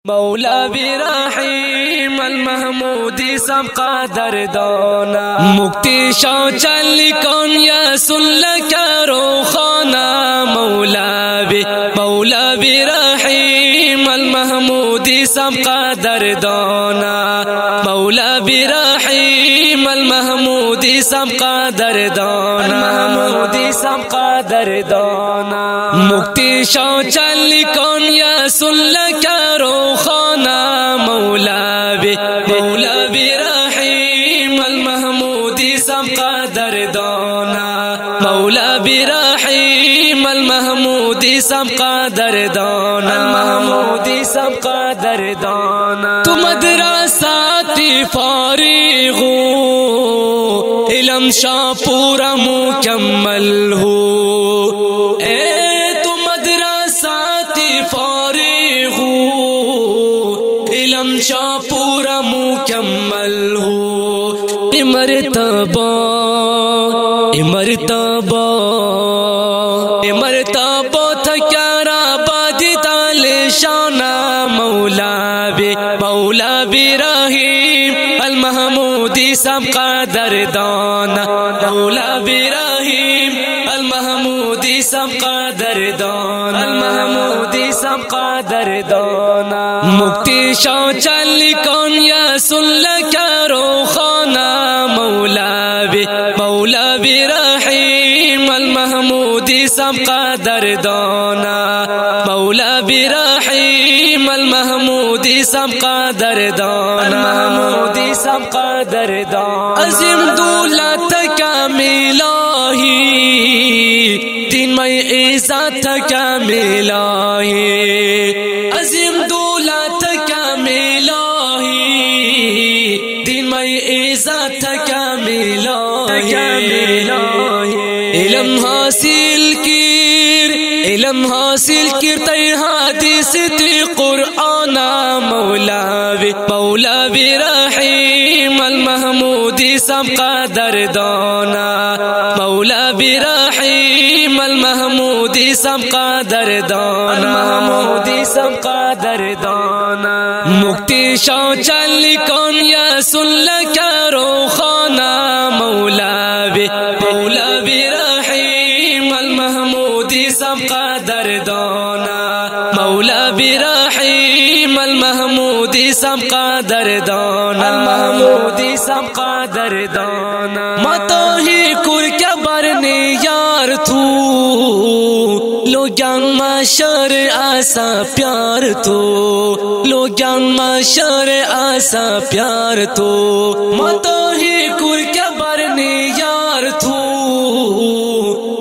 मौला बिरहीम अलमहमूदी सबका दर्दाना मुक्ति शौचल कौन यसुल करो खाना मौला बिरहीम अलमहमूदी सबका दर्दाना मौला बिरहीम अलमहमूदी सबका दर्दाना महमूदी सबका दर्दाना मुक्ति शौचल कौन यसुल करो खाना मौला बिरहीम अलमहमूदी सबका दर्दाना मौला बिरहीम अलमहमूदी सबका दर्दाना महमूदी सबका दर्दाना तू मदरसाती फारिग हो इल्म शाह पूरा मुकम्मल हो शाह पूरा मुकम्मल हो इमरतबा थक्यारा बादी ताले शाना मौला बिरहीम अलमहमूदी सबका दर्दाना मौला बिरहीम अलमहमूदी सबका दर्दाना अलमहमूदी सबका दर्दाना मुक्ति शौचल कौन यसुल करो खाना मौला बिरहीम अलमहमूदी सबका दर्दाना मौला बिरहीम अलमहमूदी सबका दर्दाना महमूदी सबका दर्दाना अज़ीम दौलत का मिलाही दिन में इज़्ज़त का मिलाही अज़ीम दौलत का मिलाही दिन में इज़्ज़त का मिलाही इल्म हासिल किर तै हदीस ती कुरआना मौला बिरहीम अलमहमूदी सबका दर्दाना मौला बिरहीम अलमहमूदी सबका दर्दाना महमूदी सबका दर्दाना मुक्ति शौचल कौन यसुल करो खाना मौला बिरहीम अलमहमूदी सबका दर्दाना मौला बिरहीम अलमहमूदी सबका दर्दाना महमूदी सबका दर्दाना मतो ही कुर के बरने यार तू लोगन माशर आसा प्यार तो लोगन माशर आसा प्यार तो मतो ही कुर के बरने यार तू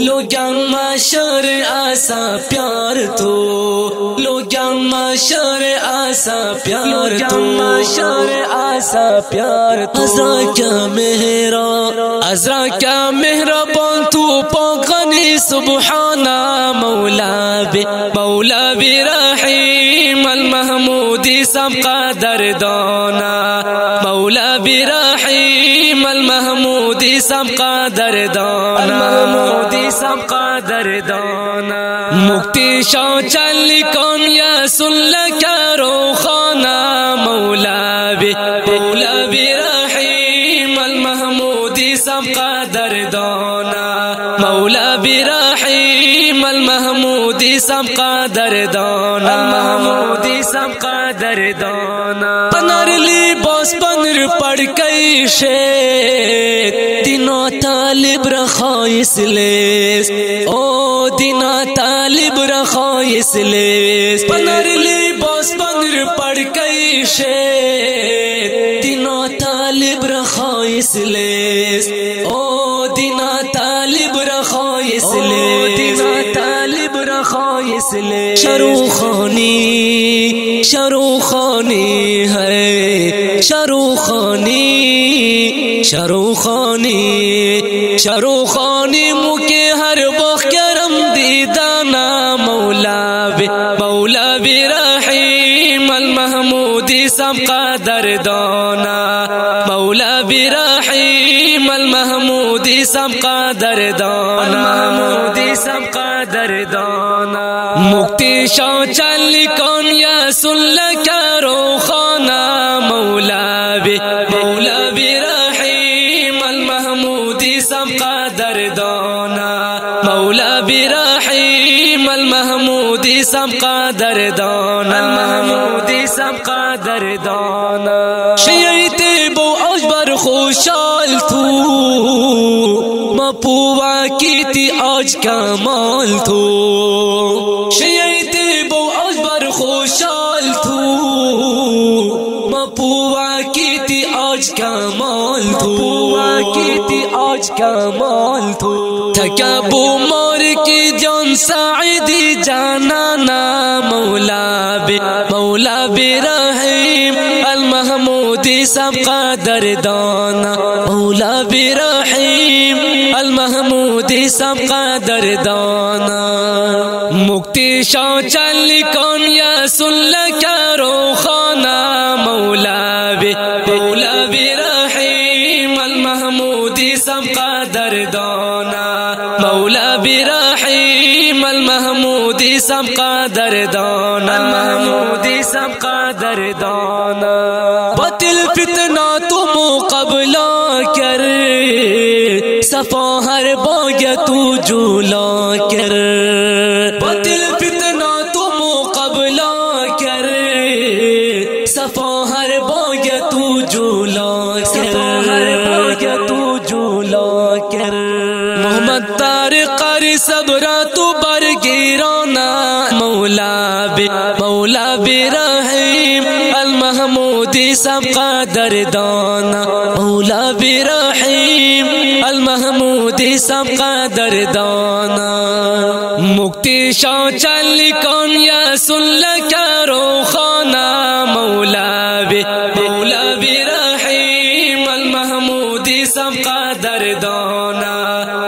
लोगन माशर आसा प्यार तो लोगन माशर आसा प्यार तो माशर आसा प्यार तो अज़रा क्या मेहरबान तू पागनी सुबहाना मौला बिरहीम अलमहमूदी सबका दर्दाना मौला बिरहीम अलमहमूदी सबका दर्दाना महमूदी सबका दर्दाना मुक्ति शौचल कौन यसुल करो खाना मौला बिरहीम अलमहमूदी सबका दर्दाना मौला बिरहीम अलमहमूदी सबका दर्दाना महमूदी सबका दर्दाना पनर लिबास पनर पड़ कई शे दिनों तालिब रखा इसलिए ओ दिना तालिब रखा इसलिए पनर लिबास पनर पड़ कई शे दिनों तालिब रखा इसलिए ओ दिना तालिब रखा इसलिए दिना तालिब रखा इसलिए शरूखानी है शरूखानी मुके हर वक्त करम दीदाना मौला बिरहीम अलमहमूदी सबका दर्दाना मौला बिरहीम अलमहमूदी सबका दर्दाना महमूदी सबका दर्दाना मुक्ति शौचल कौन यसुल قدردان المحمودی سب قدردان شیعیت بو اجبر خوشحال تو مپوا کیتی آج کمال تو شیعیت بو اجبر خوشحال تو مپوا کیتی آج کمال تو مپوا کیتی آج کمال تو تکبو مور کی جان سعیدی جانانا مولا برحیم المحمودی سب قدردانا مولا برحیم المحمودی سب قدردانا مکتی شاہ چلی کون یا سن لکرو خانا مولا برحیم المحمودی سب قدردانا مولا برحیم المحمودی سب قدردانا المحمودی سب قدردانا باطل فتنہ تو مقابلہ کر صفا ہر باغ تو جولا کر باطل فتنہ تو مقابلہ کر صفا ہر باغ تو جولا کر ہر باغ تو جولا کر محمد طارق صبرا تو برگیرانا مولا برحیم المحمودی سب قدردانا مولا برحیم المحمودی سب قدردانا مکتی شاہ چلی کون یا سن لکرو خانا مولا برحیم المحمودی سب قدردانا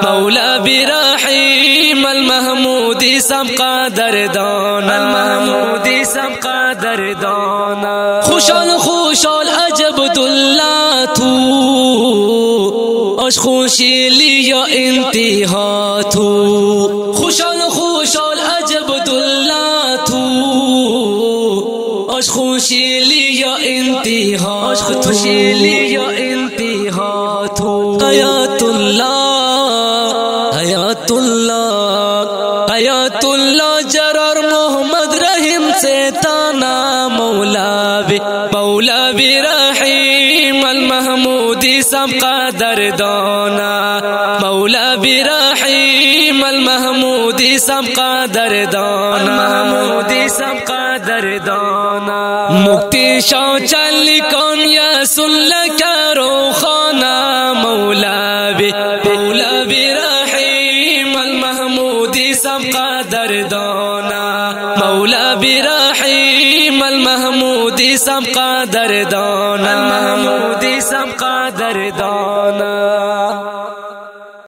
مولا برحیم المحمودی سب قدردانا المحمودی سب قدردانا خوشحال عجبداللہ تو اش خوشی لیا انتہا تو خوشحال عجبداللہ تو اش خوشی لیا انتہا اش خوشی لیا انتہا تو حیات اللہ جرار محمد رحیم سے تانا مولا برحیم المحمودی سب قدردانا مولا برحیم المحمودی سب قدردانا المحمودی سب قدردانا مکتی شاہ چلی کون یا سن لکرو خانا مولا برحیم المحمودی سب قدردانا مولا برحیم المحمودی سب قدردانا المحمودی سب قدردانا